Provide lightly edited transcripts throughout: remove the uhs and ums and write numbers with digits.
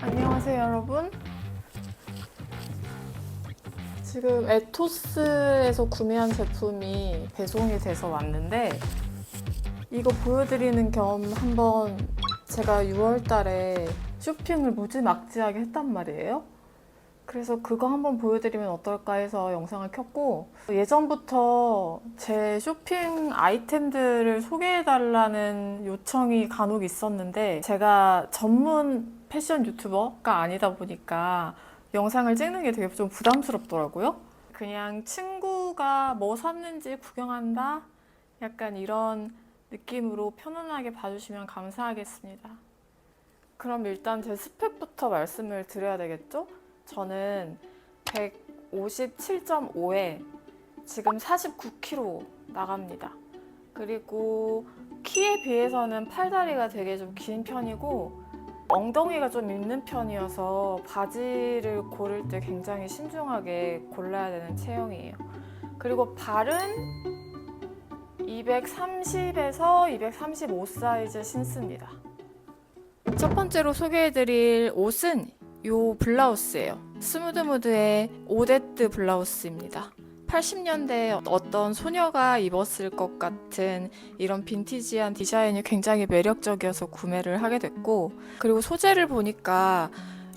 안녕하세요, 여러분. 지금 에토스에서 구매한 제품이 배송이 돼서 왔는데 이거 보여드리는 겸 한번 제가 6월 달에 쇼핑을 무지막지하게 했단 말이에요. 그래서 그거 한번 보여드리면 어떨까 해서 영상을 켰고, 예전부터 제 쇼핑 아이템들을 소개해달라는 요청이 간혹 있었는데 제가 전문 패션 유튜버가 아니다 보니까 영상을 찍는 게 되게 좀 부담스럽더라고요. 그냥 친구가 뭐 샀는지 구경한다? 약간 이런 느낌으로 편안하게 봐주시면 감사하겠습니다. 그럼 일단 제 스펙부터 말씀을 드려야 되겠죠? 저는 157.5에 지금 49kg 나갑니다. 그리고 키에 비해서는 팔다리가 되게 좀 긴 편이고 엉덩이가 좀 있는 편이어서 바지를 고를 때 굉장히 신중하게 골라야 되는 체형이에요. 그리고 발은 230에서 235 사이즈 신습니다. 첫 번째로 소개해드릴 옷은 요 블라우스예요. 스무드무드의 오데트 블라우스입니다. 80년대 어떤 소녀가 입었을 것 같은 이런 빈티지한 디자인이 굉장히 매력적이어서 구매를 하게 됐고, 그리고 소재를 보니까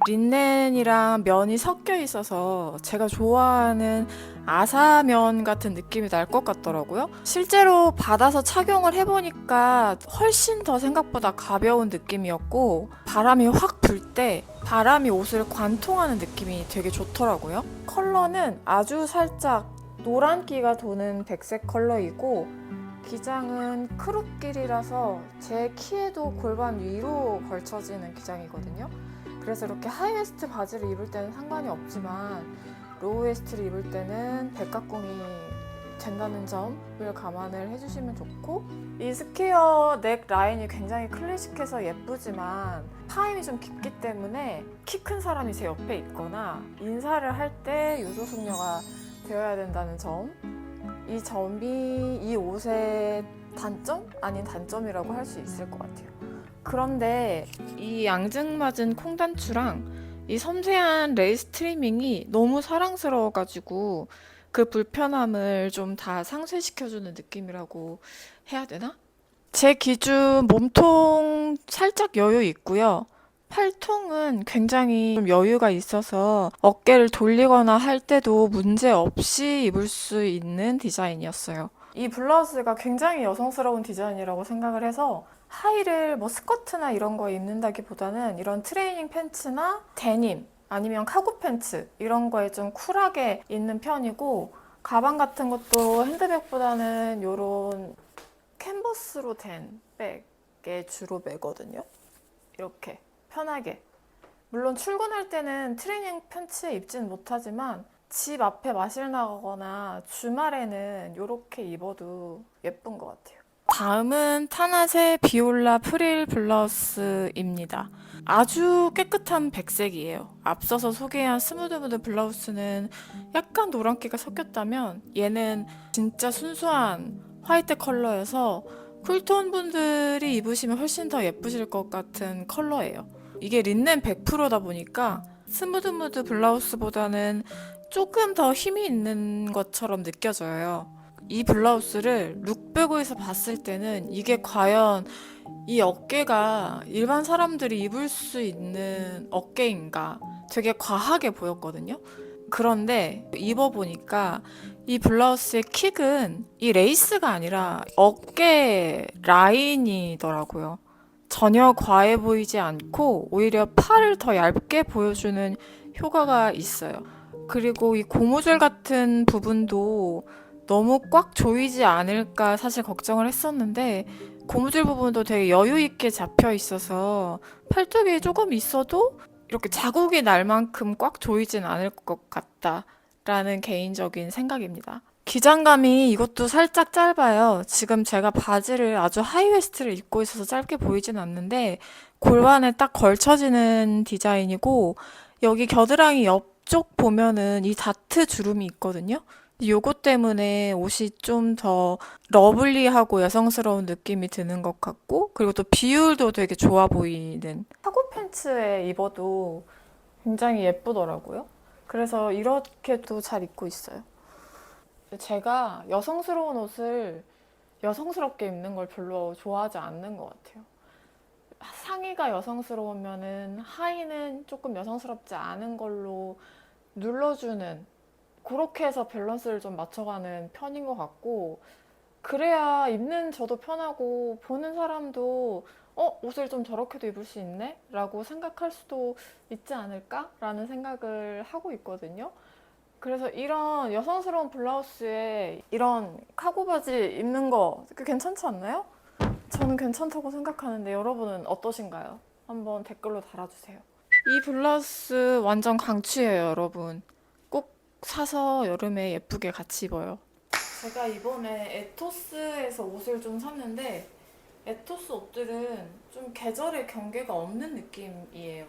린넨이랑 면이 섞여 있어서 제가 좋아하는 아사면 같은 느낌이 날 것 같더라고요. 실제로 받아서 착용을 해보니까 훨씬 더 생각보다 가벼운 느낌이었고, 바람이 확 불 때 바람이 옷을 관통하는 느낌이 되게 좋더라고요. 컬러는 아주 살짝 노란기가 도는 백색 컬러이고, 기장은 크롭길이라서 제 키에도 골반 위로 걸쳐지는 기장이거든요. 그래서 이렇게 하이웨스트 바지를 입을 때는 상관이 없지만 로우웨스트를 입을 때는 백각공이 된다는 점을 감안을 해주시면 좋고, 이 스퀘어 넥 라인이 굉장히 클래식해서 예쁘지만 파임이 좀 깊기 때문에 키 큰 사람이 제 옆에 있거나 인사를 할 때 요조숙녀가 되어야 된다는 점, 이 점이 이 옷의 단점? 아닌 단점이라고 할 수 있을 것 같아요. 그런데 이 앙증맞은 콩단추랑 이 섬세한 레이스 트리밍이 너무 사랑스러워가지고 그 불편함을 좀 다 상쇄시켜주는 느낌이라고 해야 되나? 제 기준 몸통 살짝 여유 있고요. 팔통은 굉장히 좀 여유가 있어서 어깨를 돌리거나 할 때도 문제 없이 입을 수 있는 디자인이었어요. 이 블라우스가 굉장히 여성스러운 디자인이라고 생각을 해서 하의를 뭐 스커트나 이런 거 입는다기보다는 이런 트레이닝 팬츠나 데님 아니면 카고 팬츠 이런 거에 좀 쿨하게 입는 편이고, 가방 같은 것도 핸드백보다는 이런 캔버스로 된 백에 주로 매거든요. 이렇게 편하게. 물론 출근할 때는 트레이닝 팬츠 입진 못하지만 집 앞에 마실 나가거나 주말에는 이렇게 입어도 예쁜 것 같아요. 다음은 타낫의 비올라 프릴 블라우스입니다. 아주 깨끗한 백색이에요. 앞서서 소개한 스무드무드 블라우스는 약간 노란기가 섞였다면 얘는 진짜 순수한 화이트 컬러여서 쿨톤 분들이 입으시면 훨씬 더 예쁘실 것 같은 컬러예요. 이게 린넨 100%다 보니까 스무드무드 블라우스보다는 조금 더 힘이 있는 것처럼 느껴져요. 이 블라우스를 룩백으로서 봤을 때는 이게 과연 이 어깨가 일반 사람들이 입을 수 있는 어깨인가 되게 과하게 보였거든요. 그런데 입어보니까 이 블라우스의 킥은 이 레이스가 아니라 어깨 라인이더라고요. 전혀 과해 보이지 않고 오히려 팔을 더 얇게 보여주는 효과가 있어요. 그리고 이 고무줄 같은 부분도 너무 꽉 조이지 않을까 사실 걱정을 했었는데, 고무줄 부분도 되게 여유 있게 잡혀 있어서 팔뚝이 조금 있어도 이렇게 자국이 날 만큼 꽉 조이진 않을 것 같다라는 개인적인 생각입니다. 기장감이 이것도 살짝 짧아요. 지금 제가 바지를 아주 하이웨스트를 입고 있어서 짧게 보이진 않는데 골반에 딱 걸쳐지는 디자인이고, 여기 겨드랑이 옆쪽 보면은 이 다트 주름이 있거든요. 요거 때문에 옷이 좀 더 러블리하고 여성스러운 느낌이 드는 것 같고, 그리고 또 비율도 되게 좋아 보이는. 카고 팬츠에 입어도 굉장히 예쁘더라고요. 그래서 이렇게도 잘 입고 있어요. 제가 여성스러운 옷을 여성스럽게 입는 걸 별로 좋아하지 않는 것 같아요. 상의가 여성스러우면은 하의는 조금 여성스럽지 않은 걸로 눌러주는, 그렇게 해서 밸런스를 좀 맞춰가는 편인 것 같고, 그래야 입는 저도 편하고 보는 사람도 옷을 좀 저렇게도 입을 수 있네? 라고 생각할 수도 있지 않을까? 라는 생각을 하고 있거든요. 그래서 이런 여성스러운 블라우스에 이런 카고 바지 입는 거 괜찮지 않나요? 저는 괜찮다고 생각하는데 여러분은 어떠신가요? 한번 댓글로 달아주세요. 이 블라우스 완전 강추예요, 여러분. 꼭 사서 여름에 예쁘게 같이 입어요. 제가 이번에 에토스에서 옷을 좀 샀는데 에토스 옷들은 좀 계절의 경계가 없는 느낌이에요.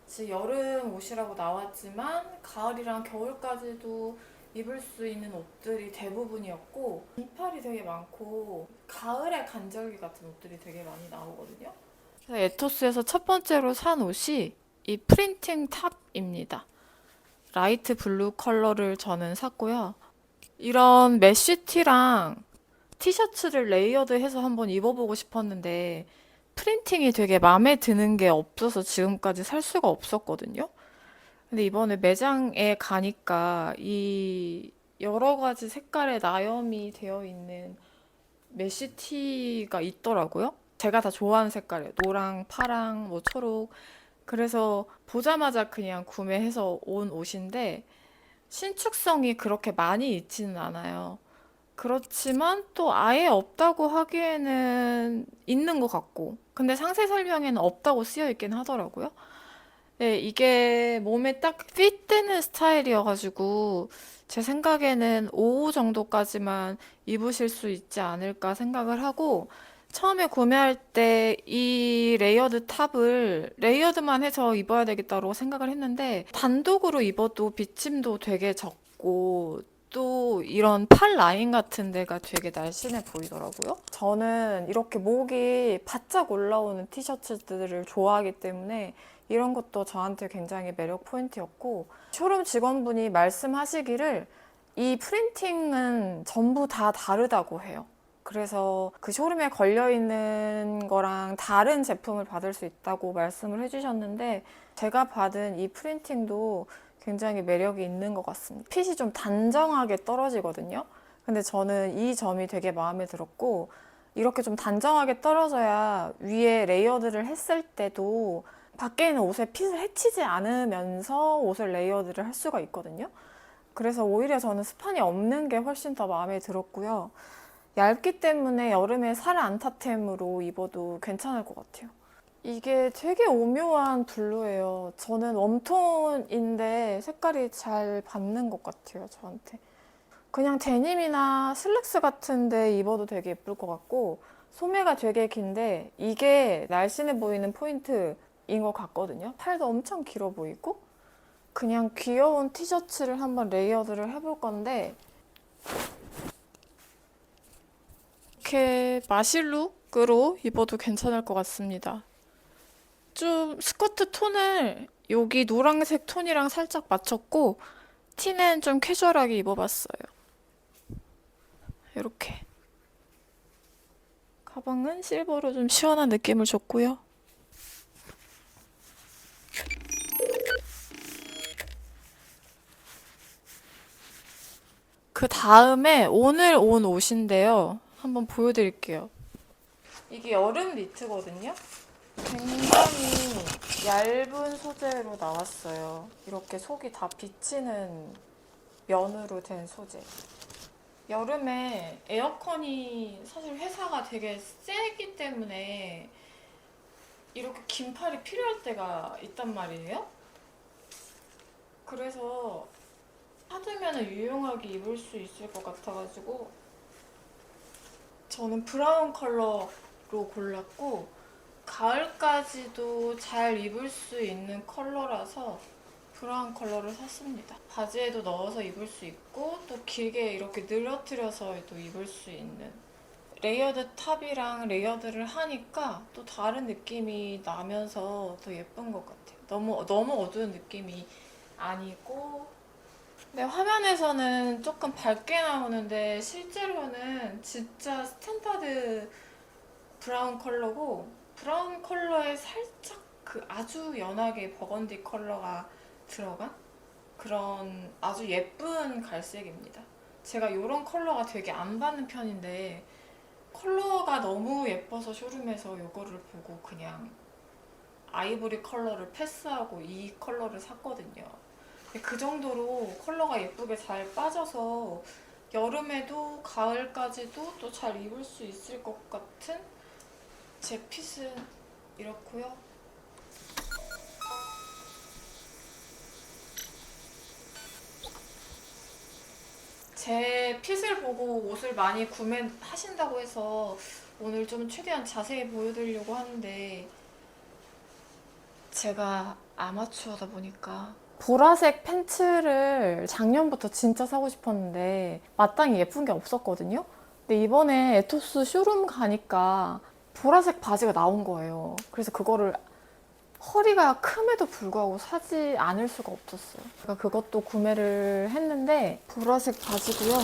지금 여름 옷이라고 나왔지만 가을이랑 겨울까지도 입을 수 있는 옷들이 대부분이었고, 긴팔이 되게 많고 가을에 간절기 같은 옷들이 되게 많이 나오거든요. 그래서 에토스에서 첫 번째로 산 옷이 이 프린팅 탑입니다. 라이트 블루 컬러를 저는 샀고요. 이런 메쉬티랑 티셔츠를 레이어드해서 한번 입어보고 싶었는데 프린팅이 되게 마음에 드는 게 없어서 지금까지 살 수가 없었거든요. 근데 이번에 매장에 가니까 이 여러 가지 색깔의 나염이 되어 있는 메쉬티가 있더라고요. 제가 다 좋아하는 색깔이에요. 노랑, 파랑, 뭐 초록. 그래서 보자마자 그냥 구매해서 온 옷인데 신축성이 그렇게 많이 있지는 않아요. 그렇지만 또 아예 없다고 하기에는 있는 것 같고. 근데 상세 설명에는 없다고 쓰여 있긴 하더라고요. 네, 이게 몸에 딱 핏되는 스타일이어가지고 제 생각에는 5호 정도까지만 입으실 수 있지 않을까 생각을 하고, 처음에 구매할 때 이 레이어드 탑을 레이어드만 해서 입어야 되겠다고 생각을 했는데 단독으로 입어도 비침도 되게 적고 또 이런 팔 라인 같은 데가 되게 날씬해 보이더라고요. 저는 이렇게 목이 바짝 올라오는 티셔츠들을 좋아하기 때문에 이런 것도 저한테 굉장히 매력 포인트였고, 쇼룸 직원분이 말씀하시기를 이 프린팅은 전부 다 다르다고 해요. 그래서 그 쇼룸에 걸려있는 거랑 다른 제품을 받을 수 있다고 말씀을 해주셨는데, 제가 받은 이 프린팅도 굉장히 매력이 있는 것 같습니다. 핏이 좀 단정하게 떨어지거든요. 근데 저는 이 점이 되게 마음에 들었고, 이렇게 좀 단정하게 떨어져야 위에 레이어드를 했을 때도 밖에 있는 옷에 핏을 해치지 않으면서 옷을 레이어드를 할 수가 있거든요. 그래서 오히려 저는 스판이 없는 게 훨씬 더 마음에 들었고요. 얇기 때문에 여름에 살 안타템으로 입어도 괜찮을 것 같아요. 이게 되게 오묘한 블루예요. 저는 웜톤인데 색깔이 잘 받는 것 같아요, 저한테. 그냥 데님이나 슬랙스 같은데 입어도 되게 예쁠 것 같고, 소매가 되게 긴데 이게 날씬해 보이는 포인트인 것 같거든요. 팔도 엄청 길어 보이고. 그냥 귀여운 티셔츠를 한번 레이어드를 해볼 건데, 이렇게 마실룩으로 입어도 괜찮을 것 같습니다. 좀 스커트 톤을 여기 노란색 톤이랑 살짝 맞췄고, 티는 좀 캐주얼하게 입어봤어요. 이렇게. 가방은 실버로 좀 시원한 느낌을 줬고요. 그 다음에 오늘 온 옷인데요. 한번 보여드릴게요. 이게 여름 니트거든요. 굉장히 얇은 소재로 나왔어요. 이렇게 속이 다 비치는 면으로 된 소재. 여름에 에어컨이 사실 회사가 되게 세기 때문에 이렇게 긴 팔이 필요할 때가 있단 말이에요. 그래서 사두면 유용하게 입을 수 있을 것 같아가지고 저는 브라운 컬러로 골랐고, 가을까지도 잘 입을 수 있는 컬러라서 브라운 컬러를 샀습니다. 바지에도 넣어서 입을 수 있고 또 길게 이렇게 늘어뜨려서 또 입을 수 있는, 레이어드 탑이랑 레이어드를 하니까 또 다른 느낌이 나면서 더 예쁜 것 같아요. 너무 어두운 느낌이 아니고. 근데 화면에서는 조금 밝게 나오는데 실제로는 진짜 스탠다드 브라운 컬러고, 브라운 컬러에 살짝 그 아주 연하게 버건디 컬러가 들어간 그런 아주 예쁜 갈색입니다. 제가 이런 컬러가 되게 안 받는 편인데 컬러가 너무 예뻐서 쇼룸에서 이거를 보고 그냥 아이보리 컬러를 패스하고 이 컬러를 샀거든요. 근데 그 정도로 컬러가 예쁘게 잘 빠져서 여름에도 가을까지도 또 잘 입을 수 있을 것 같은 제 핏은 이렇고요. 제 핏을 보고 옷을 많이 구매하신다고 해서 오늘 좀 최대한 자세히 보여드리려고 하는데, 제가 아마추어다 보니까 보라색 팬츠를 작년부터 진짜 사고 싶었는데 마땅히 예쁜 게 없었거든요. 근데 이번에 에토스 쇼룸 가니까 보라색 바지가 나온 거예요. 그래서 그거를 허리가 큼에도 불구하고 사지 않을 수가 없었어요. 제가 그것도 구매를 했는데 보라색 바지고요.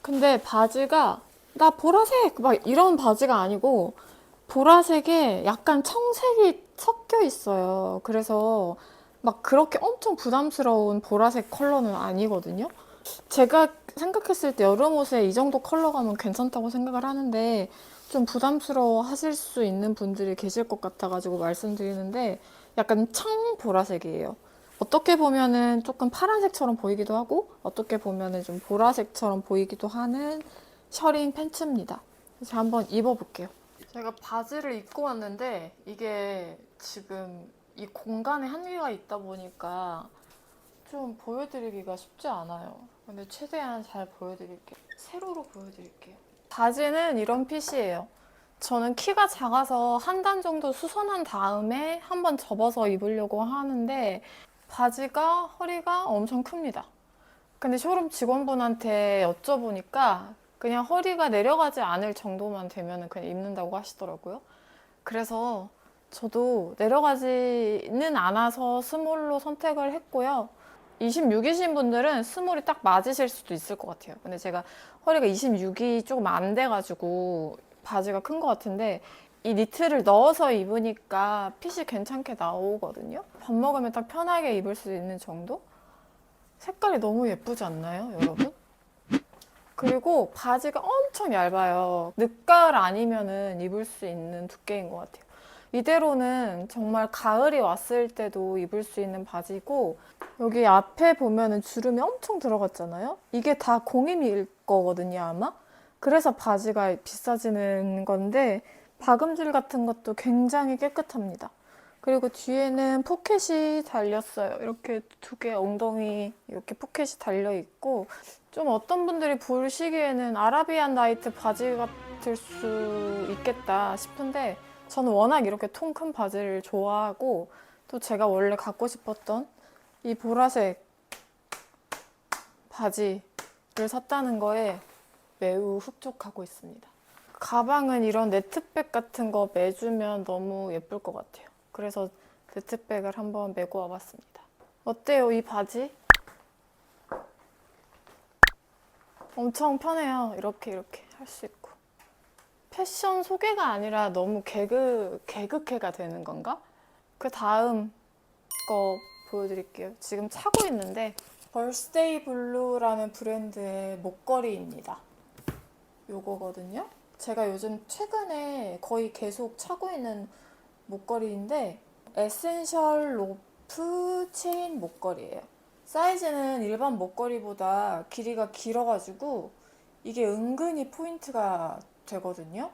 근데 바지가 나 보라색 막 이런 바지가 아니고 보라색에 약간 청색이 섞여 있어요. 그래서 막 그렇게 엄청 부담스러운 보라색 컬러는 아니거든요. 제가 생각했을 때 여름 옷에 이 정도 컬러 가면 괜찮다고 생각을 하는데 좀 부담스러워 하실 수 있는 분들이 계실 것 같아가지고 말씀드리는데, 약간 청 보라색이에요. 어떻게 보면은 조금 파란색처럼 보이기도 하고 어떻게 보면은 좀 보라색처럼 보이기도 하는 셔링 팬츠입니다. 그래서 한번 입어볼게요. 제가 바지를 입고 왔는데 이게 지금 이 공간에 한계가 있다 보니까 좀 보여드리기가 쉽지 않아요. 근데 최대한 잘 보여드릴게요. 세로로 보여드릴게요. 바지는 이런 핏이에요. 저는 키가 작아서 한 단 정도 수선한 다음에 한번 접어서 입으려고 하는데 바지가 허리가 엄청 큽니다. 근데 쇼룸 직원분한테 여쭤보니까 그냥 허리가 내려가지 않을 정도만 되면 그냥 입는다고 하시더라고요. 그래서 저도 내려가지는 않아서 스몰로 선택을 했고요. 26이신 분들은 스몰이 딱 맞으실 수도 있을 것 같아요. 근데 제가 허리가 26이 조금 안 돼가지고 바지가 큰 것 같은데 이 니트를 넣어서 입으니까 핏이 괜찮게 나오거든요. 밥 먹으면 딱 편하게 입을 수 있는 정도? 색깔이 너무 예쁘지 않나요, 여러분? 그리고 바지가 엄청 얇아요. 늦가을 아니면은 입을 수 있는 두께인 것 같아요. 이대로는 정말 가을이 왔을 때도 입을 수 있는 바지고, 여기 앞에 보면은 주름이 엄청 들어갔잖아요? 이게 다 공임일 거거든요, 아마? 그래서 바지가 비싸지는 건데, 박음질 같은 것도 굉장히 깨끗합니다. 그리고 뒤에는 포켓이 달렸어요. 이렇게 두 개 엉덩이 이렇게 포켓이 달려 있고, 좀 어떤 분들이 보시기에는 아라비안 나이트 바지 같을 수 있겠다 싶은데 저는 워낙 이렇게 통 큰 바지를 좋아하고, 또 제가 원래 갖고 싶었던 이 보라색 바지를 샀다는 거에 매우 흡족하고 있습니다. 가방은 이런 네트백 같은 거 매주면 너무 예쁠 것 같아요. 그래서 네트백을 한번 메고 와봤습니다. 어때요, 이 바지? 엄청 편해요. 이렇게 할 수 있고. 패션 소개가 아니라 너무 개그캐가 되는 건가? 그 다음 거 보여드릴게요. 지금 차고 있는데 벌스데이 블루라는 브랜드의 목걸이입니다. 요거거든요. 제가 요즘 최근에 거의 계속 차고 있는 목걸이인데 에센셜 로프 체인 목걸이에요. 사이즈는 일반 목걸이보다 길이가 길어가지고 이게 은근히 포인트가 되거든요.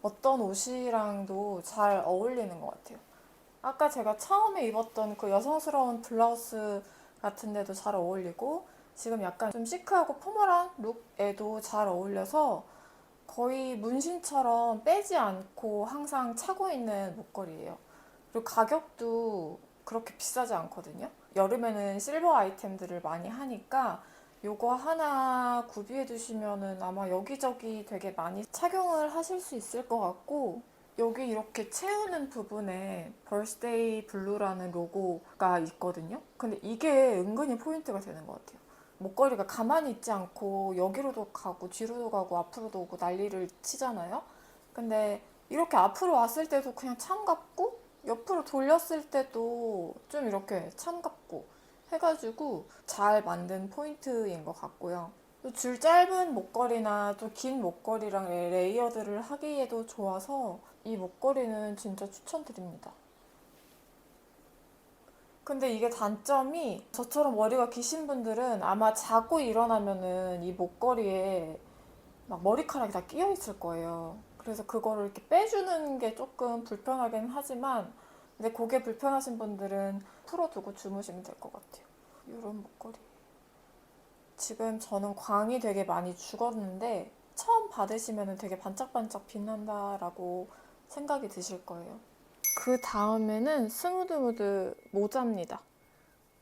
어떤 옷이랑도 잘 어울리는 것 같아요. 아까 제가 처음에 입었던 그 여성스러운 블라우스 같은 데도 잘 어울리고, 지금 약간 좀 시크하고 포멀한 룩에도 잘 어울려서 거의 문신처럼 빼지 않고 항상 차고 있는 목걸이에요. 그리고 가격도 그렇게 비싸지 않거든요. 여름에는 실버 아이템들을 많이 하니까 요거 하나 구비해 두시면은 아마 여기저기 되게 많이 착용을 하실 수 있을 것 같고, 여기 이렇게 채우는 부분에 벌스데이 블루라는 로고가 있거든요. 근데 이게 은근히 포인트가 되는 것 같아요. 목걸이가 가만히 있지 않고 여기로도 가고 뒤로도 가고 앞으로도 오고 난리를 치잖아요. 근데 이렇게 앞으로 왔을 때도 그냥 참갑고, 옆으로 돌렸을 때도 좀 이렇게 참갑고 해가지고 잘 만든 포인트인 것 같고요. 또 줄 짧은 목걸이나 또 긴 목걸이랑 레이어드를 하기에도 좋아서 이 목걸이는 진짜 추천드립니다. 근데 이게 단점이, 저처럼 머리가 기신 분들은 아마 자고 일어나면은 이 목걸이에 막 머리카락이 다 끼어 있을 거예요. 그래서 그거를 이렇게 빼주는 게 조금 불편하긴 하지만, 근데 그게 불편하신 분들은 풀어두고 주무시면 될 것 같아요. 이런 목걸이. 지금 저는 광이 되게 많이 죽었는데 처음 받으시면 되게 반짝반짝 빛난다라고 생각이 드실 거예요. 그 다음에는 스무드무드 모자입니다.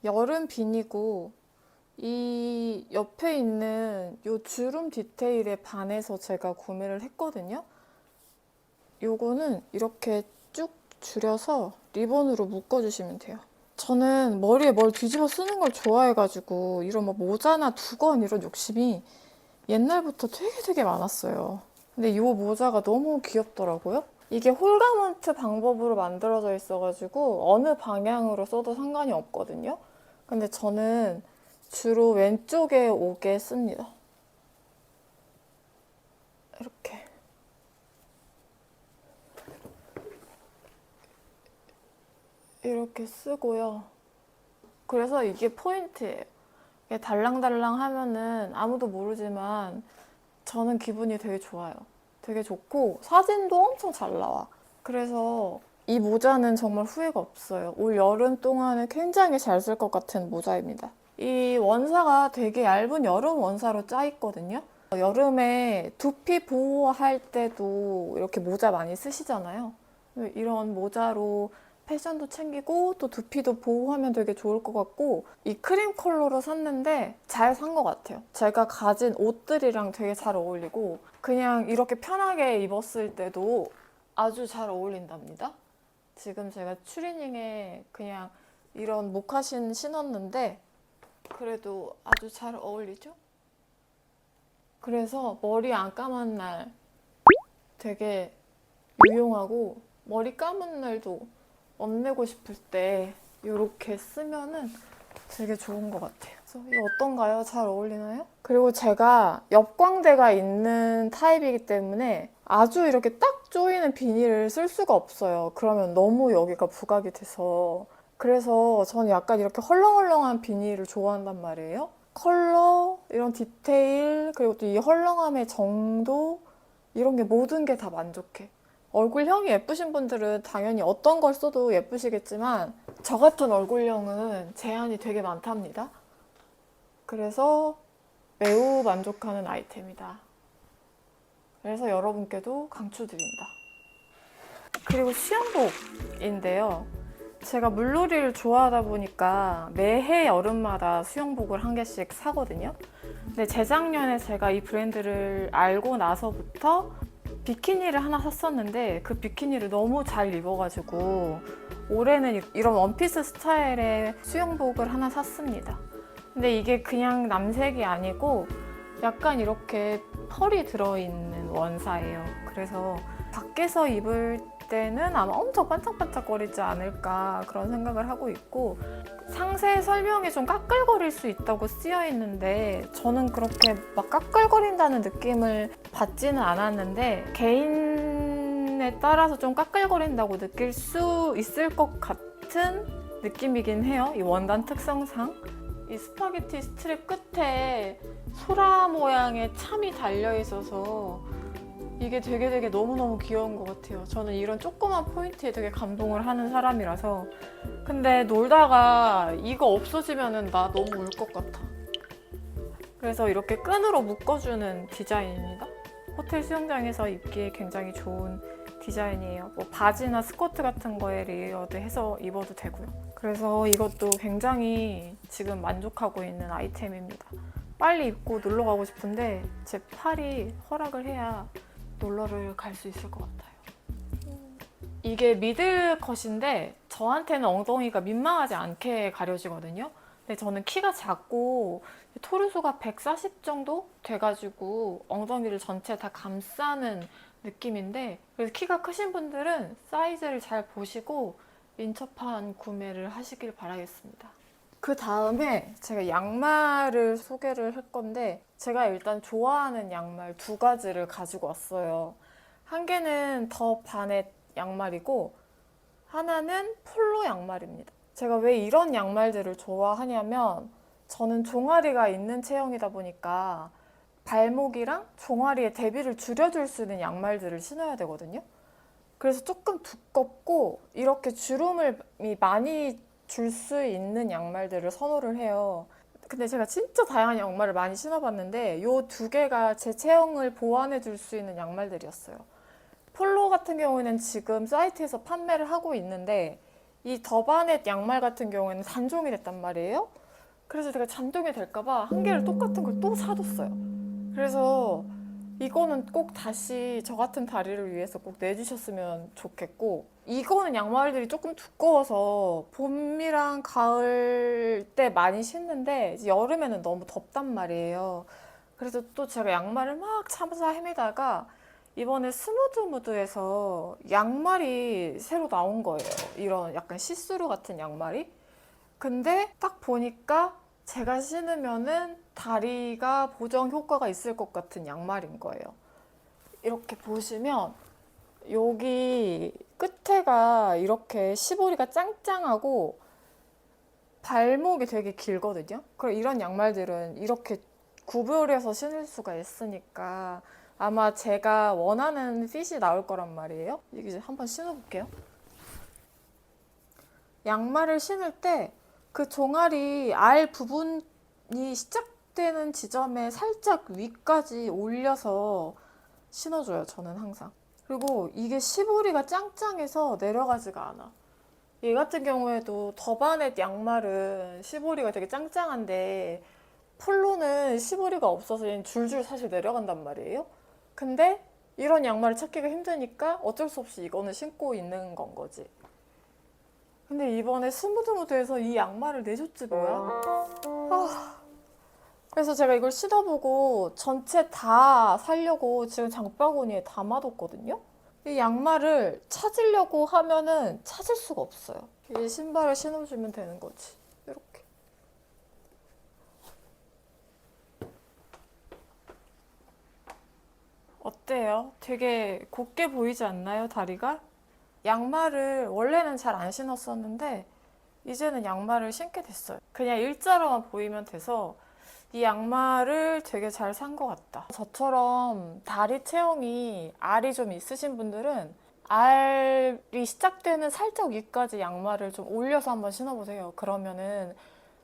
여름 비니고 이 옆에 있는 요 주름 디테일에 반해서 제가 구매를 했거든요. 요거는 이렇게 쭉 줄여서 리본으로 묶어주시면 돼요. 저는 머리에 뭘 뒤집어 쓰는 걸 좋아해가지고 이런 뭐 모자나 두건 이런 욕심이 옛날부터 되게 많았어요. 근데 이 모자가 너무 귀엽더라고요. 이게 홀가먼트 방법으로 만들어져 있어가지고 어느 방향으로 써도 상관이 없거든요. 근데 저는 주로 왼쪽에 오게 씁니다. 이렇게. 이렇게 쓰고요. 그래서 이게 포인트예요. 이게 달랑달랑 하면은 아무도 모르지만 저는 기분이 되게 좋아요. 되게 좋고 사진도 엄청 잘 나와. 그래서 이 모자는 정말 후회가 없어요. 올 여름 동안에 굉장히 잘 쓸 것 같은 모자입니다. 이 원사가 되게 얇은 여름 원사로 짜 있거든요. 여름에 두피 보호할 때도 이렇게 모자 많이 쓰시잖아요. 이런 모자로 패션도 챙기고 또 두피도 보호하면 되게 좋을 것 같고, 이 크림 컬러로 샀는데 잘 산 것 같아요. 제가 가진 옷들이랑 되게 잘 어울리고 그냥 이렇게 편하게 입었을 때도 아주 잘 어울린답니다. 지금 제가 추리닝에 그냥 이런 모카신 신었는데 그래도 아주 잘 어울리죠? 그래서 머리 안 감은 날 되게 유용하고, 머리 감은 날도 멋내고 싶을 때 이렇게 쓰면은 되게 좋은 것 같아요. 그래서 이거 어떤가요? 잘 어울리나요? 그리고 제가 옆광대가 있는 타입이기 때문에 아주 이렇게 딱 조이는 비닐을 쓸 수가 없어요. 그러면 너무 여기가 부각이 돼서. 그래서 저는 약간 이렇게 헐렁헐렁한 비닐을 좋아한단 말이에요. 컬러, 이런 디테일, 그리고 또 이 헐렁함의 정도, 이런 게 모든 게 다 만족해. 얼굴형이 예쁘신 분들은 당연히 어떤 걸 써도 예쁘시겠지만 저 같은 얼굴형은 제한이 되게 많답니다. 그래서 매우 만족하는 아이템이다. 그래서 여러분께도 강추드립니다. 그리고 수영복인데요. 제가 물놀이를 좋아하다 보니까 매해 여름마다 수영복을 한 개씩 사거든요. 근데 재작년에 제가 이 브랜드를 알고 나서부터 비키니를 하나 샀었는데 그 비키니를 너무 잘 입어가지고 올해는 이런 원피스 스타일의 수영복을 하나 샀습니다. 근데 이게 그냥 남색이 아니고 약간 이렇게 펄이 들어있는 원사예요. 그래서 밖에서 입을 때는 아마 엄청 반짝반짝거리지 않을까 그런 생각을 하고 있고, 상세 설명이 좀 까끌거릴 수 있다고 쓰여 있는데 저는 그렇게 막 까끌거린다는 느낌을 받지는 않았는데 개인에 따라서 좀 까끌거린다고 느낄 수 있을 것 같은 느낌이긴 해요. 이 원단 특성상. 이 스파게티 스트랩 끝에 소라 모양의 참이 달려 있어서 이게 되게 너무너무 귀여운 것 같아요. 저는 이런 조그만 포인트에 되게 감동을 하는 사람이라서. 근데 놀다가 이거 없어지면은 나 너무 울 것 같아. 그래서 이렇게 끈으로 묶어주는 디자인입니다. 호텔 수영장에서 입기에 굉장히 좋은 디자인이에요. 뭐 바지나 스커트 같은 거에 레이어드 해서 입어도 되고요. 그래서 이것도 굉장히 지금 만족하고 있는 아이템입니다. 빨리 입고 놀러 가고 싶은데 제 팔이 허락을 해야 놀러를 갈 수 있을 것 같아요. 이게 미들 컷인데 저한테는 엉덩이가 민망하지 않게 가려지거든요. 근데 저는 키가 작고 토르소가 140 정도 돼가지고 엉덩이를 전체 다 감싸는 느낌인데, 그래서 키가 크신 분들은 사이즈를 잘 보시고 인처판 구매를 하시길 바라겠습니다. 그 다음에 제가 양말을 소개를 할 건데, 제가 일단 좋아하는 양말 두 가지를 가지고 왔어요. 한 개는 더 바넷 양말이고 하나는 폴로 양말입니다. 제가 왜 이런 양말들을 좋아하냐면, 저는 종아리가 있는 체형이다 보니까 발목이랑 종아리의 대비를 줄여줄 수 있는 양말들을 신어야 되거든요. 그래서 조금 두껍고 이렇게 주름을 많이 줄 수 있는 양말들을 선호를 해요. 근데 제가 진짜 다양한 양말을 많이 신어봤는데 이 두 개가 제 체형을 보완해 줄 수 있는 양말들이었어요. 폴로 같은 경우에는 지금 사이트에서 판매를 하고 있는데, 이 더바넷 양말 같은 경우에는 단종이 됐단 말이에요. 그래서 제가 단종이 될까봐 한 개를 똑같은 걸 또 사뒀어요. 그래서 이거는 꼭 다시 저 같은 다리를 위해서 꼭 내주셨으면 좋겠고, 이거는 양말들이 조금 두꺼워서 봄이랑 가을 때 많이 신는데 이제 여름에는 너무 덥단 말이에요. 그래서 또 제가 양말을 막 찾아 헤매다가 이번에 스무드무드에서 양말이 새로 나온 거예요. 이런 약간 시스루 같은 양말이. 근데 딱 보니까 제가 신으면은 다리가 보정 효과가 있을 것 같은 양말인 거예요. 이렇게 보시면 여기 끝에가 이렇게 시보리가 짱짱하고 발목이 되게 길거든요. 그럼 이런 양말들은 이렇게 구부려서 신을 수가 있으니까 아마 제가 원하는 핏이 나올 거란 말이에요. 이제 한번 신어볼게요. 양말을 신을 때 그 종아리 알 부분이 시작되는 지점에 살짝 위까지 올려서 신어줘요, 저는 항상. 그리고 이게 시보리가 짱짱해서 내려가지가 않아. 얘 같은 경우에도 더바넷 양말은 시보리가 되게 짱짱한데 폴로는 시보리가 없어서 얘는 줄줄 사실 내려간단 말이에요. 근데 이런 양말을 찾기가 힘드니까 어쩔 수 없이 이거는 신고 있는 건 거지. 근데 이번에 스무드무드에서 이 양말을 내줬지 뭐야? 그래서 제가 이걸 신어보고 전체 다 사려고 지금 장바구니에 담아뒀거든요. 이 양말을 찾으려고 하면은 찾을 수가 없어요. 이 신발을 신어주면 되는 거지. 이렇게. 어때요? 되게 곱게 보이지 않나요, 다리가? 양말을 원래는 잘 안 신었었는데 이제는 양말을 신게 됐어요. 그냥 일자로만 보이면 돼서 이 양말을 되게 잘 산 것 같다. 저처럼 다리 체형이 알이 좀 있으신 분들은 알이 시작되는 살짝 위까지 양말을 좀 올려서 한번 신어보세요. 그러면은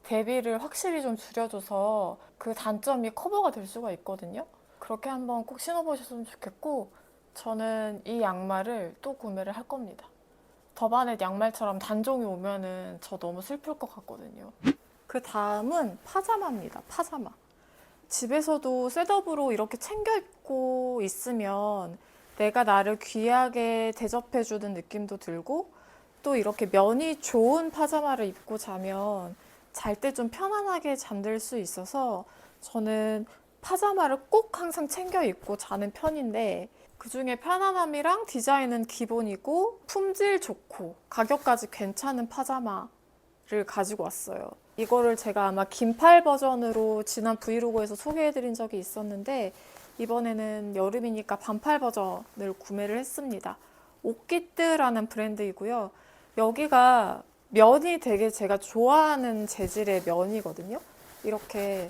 대비를 확실히 좀 줄여줘서 그 단점이 커버가 될 수가 있거든요. 그렇게 한번 꼭 신어보셨으면 좋겠고, 저는 이 양말을 또 구매를 할 겁니다. 더바넷 양말처럼 단종이 오면은 저 너무 슬플 것 같거든요. 그 다음은 파자마입니다. 파자마. 집에서도 셋업으로 이렇게 챙겨 입고 있으면 내가 나를 귀하게 대접해주는 느낌도 들고, 또 이렇게 면이 좋은 파자마를 입고 자면 잘 때 좀 편안하게 잠들 수 있어서 저는 파자마를 꼭 항상 챙겨 입고 자는 편인데, 그중에 편안함이랑 디자인은 기본이고 품질 좋고 가격까지 괜찮은 파자마를 가지고 왔어요. 이거를 제가 아마 긴팔 버전으로 지난 브이로그에서 소개해드린 적이 있었는데, 이번에는 여름이니까 반팔 버전을 구매를 했습니다. 오키뜨라는 브랜드이고요. 여기가 면이 되게 제가 좋아하는 재질의 면이거든요. 이렇게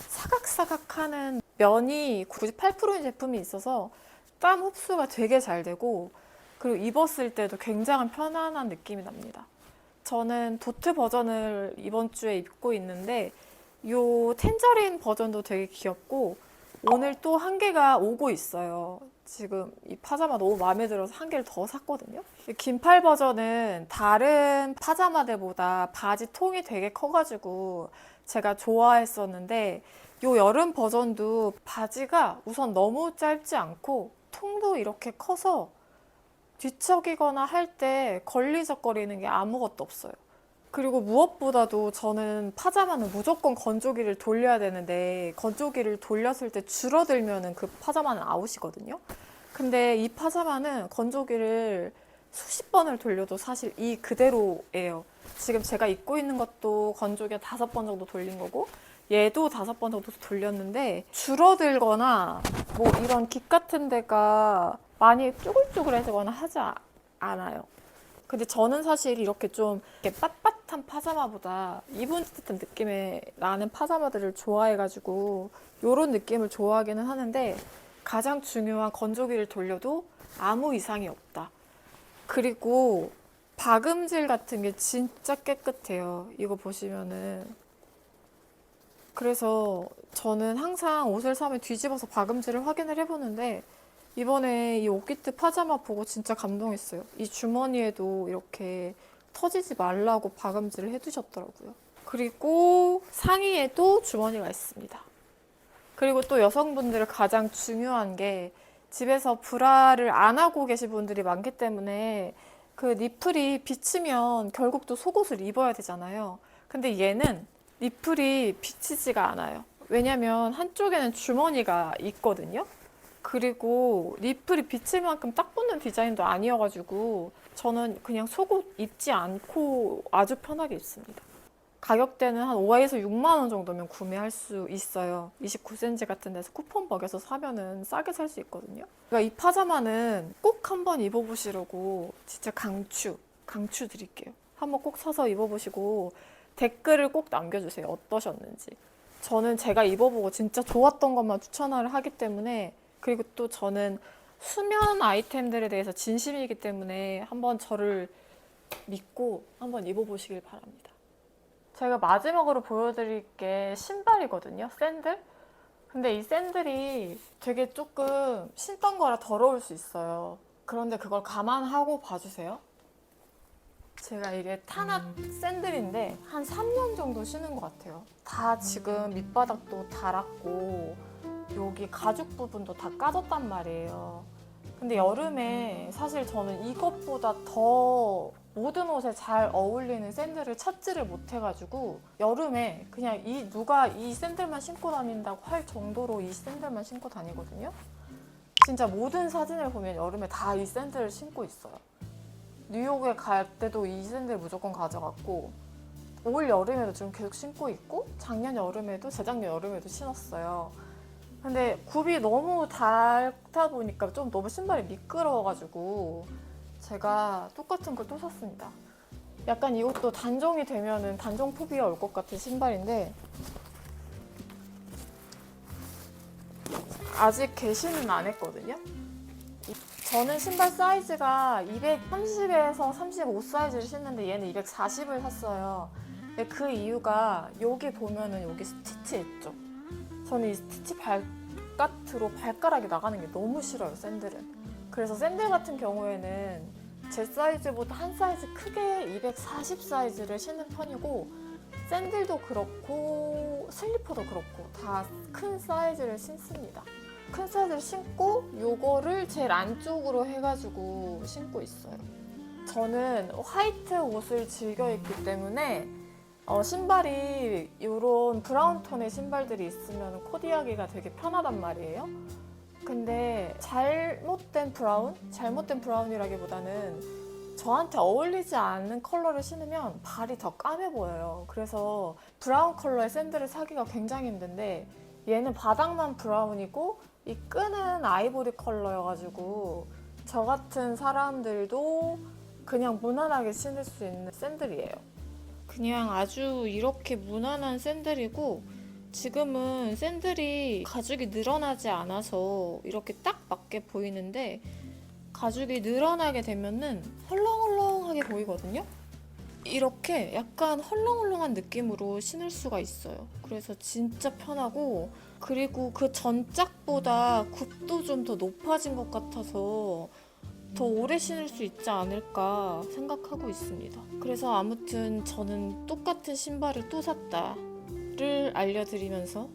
사각사각하는 면이 98%인 제품이 있어서 땀 흡수가 되게 잘 되고, 그리고 입었을 때도 굉장한 편안한 느낌이 납니다. 저는 도트 버전을 이번 주에 입고 있는데 이 텐저린 버전도 되게 귀엽고, 오늘 또 한 개가 오고 있어요. 지금 이 파자마 너무 마음에 들어서 한 개를 더 샀거든요. 이 긴팔 버전은 다른 파자마들보다 바지 통이 되게 커가지고 제가 좋아했었는데 요 여름 버전도 바지가 우선 너무 짧지 않고 통도 이렇게 커서 뒤척이거나 할 때 걸리적거리는 게 아무것도 없어요. 그리고 무엇보다도 저는 파자마는 무조건 건조기를 돌려야 되는데 건조기를 돌렸을 때 줄어들면은 그 파자마는 아웃이거든요. 근데 이 파자마는 건조기를 수십 번을 돌려도 사실 이 그대로예요. 지금 제가 입고 있는 것도 건조기 5번 정도 돌린 거고 얘도 5번 정도 돌렸는데 줄어들거나 뭐 이런 깃 같은 데가 많이 쭈글쭈글해지거나 하지 않아요. 근데 저는 사실 이렇게 좀 이렇게 빳빳한 파자마보다 입은 듯한 느낌의 나는 파자마들을 좋아해가지고 이런 느낌을 좋아하기는 하는데 가장 중요한 건조기를 돌려도 아무 이상이 없다. 그리고 박음질 같은 게 진짜 깨끗해요. 이거 보시면은. 그래서 저는 항상 옷을 사면 뒤집어서 박음질을 확인을 해보는데 이번에 이 오키트 파자마 보고 진짜 감동했어요. 이 주머니에도 이렇게 터지지 말라고 박음질을 해두셨더라고요. 그리고 상의에도 주머니가 있습니다. 그리고 또 여성분들 가장 중요한 게 집에서 브라를 안 하고 계신 분들이 많기 때문에 그 니플이 비치면 결국 또 속옷을 입어야 되잖아요. 근데 얘는 니플이 비치지가 않아요. 왜냐면 한쪽에는 주머니가 있거든요. 그리고 니플이 비칠 만큼 딱 붙는 디자인도 아니어가지고 저는 그냥 속옷 입지 않고 아주 편하게 입습니다. 가격대는 한 5에서 6만 원 정도면 구매할 수 있어요. 29cm 같은 데서 쿠폰 먹여서 사면은 싸게 살 수 있거든요. 그러니까 이 파자마는 꼭 한번 입어보시려고 진짜 강추 드릴게요. 한번 꼭 사서 입어보시고 댓글을 꼭 남겨주세요. 어떠셨는지. 저는 제가 입어보고 진짜 좋았던 것만 추천을 하기 때문에 그리고 또 저는 수면 아이템들에 대해서 진심이기 때문에 한번 저를 믿고 한번 입어보시길 바랍니다. 제가 마지막으로 보여드릴 게 신발이거든요. 샌들. 근데 이 샌들이 되게 조금 신던 거라 더러울 수 있어요. 그런데 그걸 감안하고 봐주세요. 제가 이게 타낫 샌들인데 한 3년 정도 신은 것 같아요. 다 지금 밑바닥도 닳았고 여기 가죽 부분도 다 까졌단 말이에요. 근데 여름에 사실 저는 이것보다 더 모든 옷에 잘 어울리는 샌들을 찾지를 못해가지고 여름에 그냥 누가 이 샌들만 신고 다닌다고 할 정도로 이 샌들만 신고 다니거든요. 진짜 모든 사진을 보면 여름에 다 이 샌들을 신고 있어요. 뉴욕에 갈 때도 이 샌들 무조건 가져갔고 올 여름에도 지금 계속 신고 있고 작년 여름에도 재작년 여름에도 신었어요. 근데 굽이 너무 닳다 보니까 좀 너무 신발이 미끄러워가지고 제가 똑같은 걸 또 샀습니다. 약간 이것도 단종이 되면은 단종 포비아 올 것 같은 신발인데 아직 개시는 안 했거든요. 저는 신발 사이즈가 230에서 35 사이즈를 신는데 얘는 240을 샀어요. 근데 그 이유가 여기 보면은 여기 스티치 있죠. 저는 이 스티치 바깥으로 발가락이 나가는 게 너무 싫어요, 샌들은. 그래서 샌들 같은 경우에는 제 사이즈보다 한 사이즈 크게 240 사이즈를 신는 편이고 샌들도 그렇고 슬리퍼도 그렇고 다 큰 사이즈를 신습니다. 큰 사이즈를 신고 요거를 제일 안쪽으로 해가지고 신고 있어요. 저는 화이트 옷을 즐겨 입기 때문에 신발이 이런 브라운 톤의 신발들이 있으면 코디하기가 되게 편하단 말이에요. 근데 잘못된 브라운이라기보다는 저한테 어울리지 않는 컬러를 신으면 발이 더 까매 보여요. 그래서 브라운 컬러의 샌들을 사기가 굉장히 힘든데 얘는 바닥만 브라운이고 이 끈은 아이보리 컬러여가지고 저 같은 사람들도 그냥 무난하게 신을 수 있는 샌들이에요. 그냥 아주 이렇게 무난한 샌들이고 지금은 샌들이 가죽이 늘어나지 않아서 이렇게 딱 맞게 보이는데 가죽이 늘어나게 되면은 헐렁헐렁하게 보이거든요. 이렇게 약간 헐렁헐렁한 느낌으로 신을 수가 있어요. 그래서 진짜 편하고, 그리고 그 전 짝보다 굽도 좀 더 높아진 것 같아서 더 오래 신을 수 있지 않을까 생각하고 있습니다. 그래서 아무튼 저는 똑같은 신발을 또 샀다를 알려드리면서,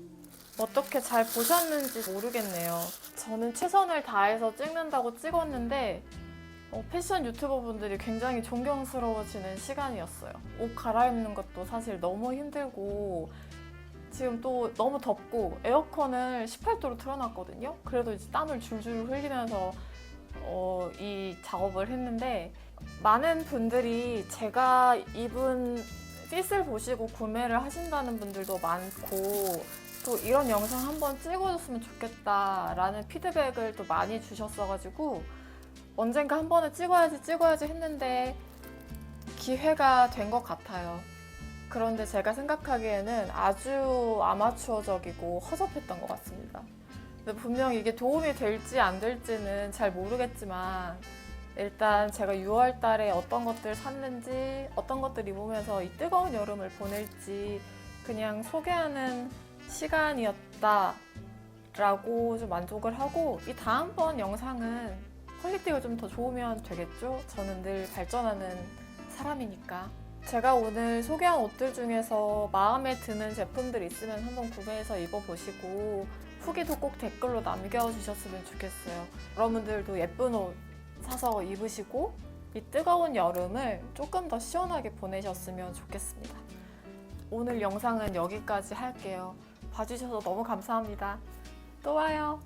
어떻게 잘 보셨는지 모르겠네요. 저는 최선을 다해서 찍는다고 찍었는데 패션 유튜버 분들이 굉장히 존경스러워지는 시간이었어요. 옷 갈아입는 것도 사실 너무 힘들고, 지금 또 너무 덥고 에어컨을 18도로 틀어놨거든요. 그래도 이제 땀을 줄줄 흘리면서 이 작업을 했는데, 많은 분들이 제가 입은 핏을 보시고 구매를 하신다는 분들도 많고, 또 이런 영상 한번 찍어줬으면 좋겠다라는 피드백을 또 많이 주셨어가지고 언젠가 한 번은 찍어야지 했는데 기회가 된 것 같아요. 그런데 제가 생각하기에는 아주 아마추어적이고 허접했던 것 같습니다. 근데 분명 이게 도움이 될지 안 될지는 잘 모르겠지만, 일단 제가 6월 달에 어떤 것들 샀는지, 어떤 것들 입으면서 이 뜨거운 여름을 보낼지 그냥 소개하는 시간이었다라고 좀 만족을 하고, 이 다음번 영상은 퀄리티가 좀 더 좋으면 되겠죠? 저는 늘 발전하는 사람이니까. 제가 오늘 소개한 옷들 중에서 마음에 드는 제품들 있으면 한번 구매해서 입어보시고 후기도 꼭 댓글로 남겨주셨으면 좋겠어요. 여러분들도 예쁜 옷 사서 입으시고 이 뜨거운 여름을 조금 더 시원하게 보내셨으면 좋겠습니다. 오늘 영상은 여기까지 할게요. 봐주셔서 너무 감사합니다. 또 와요.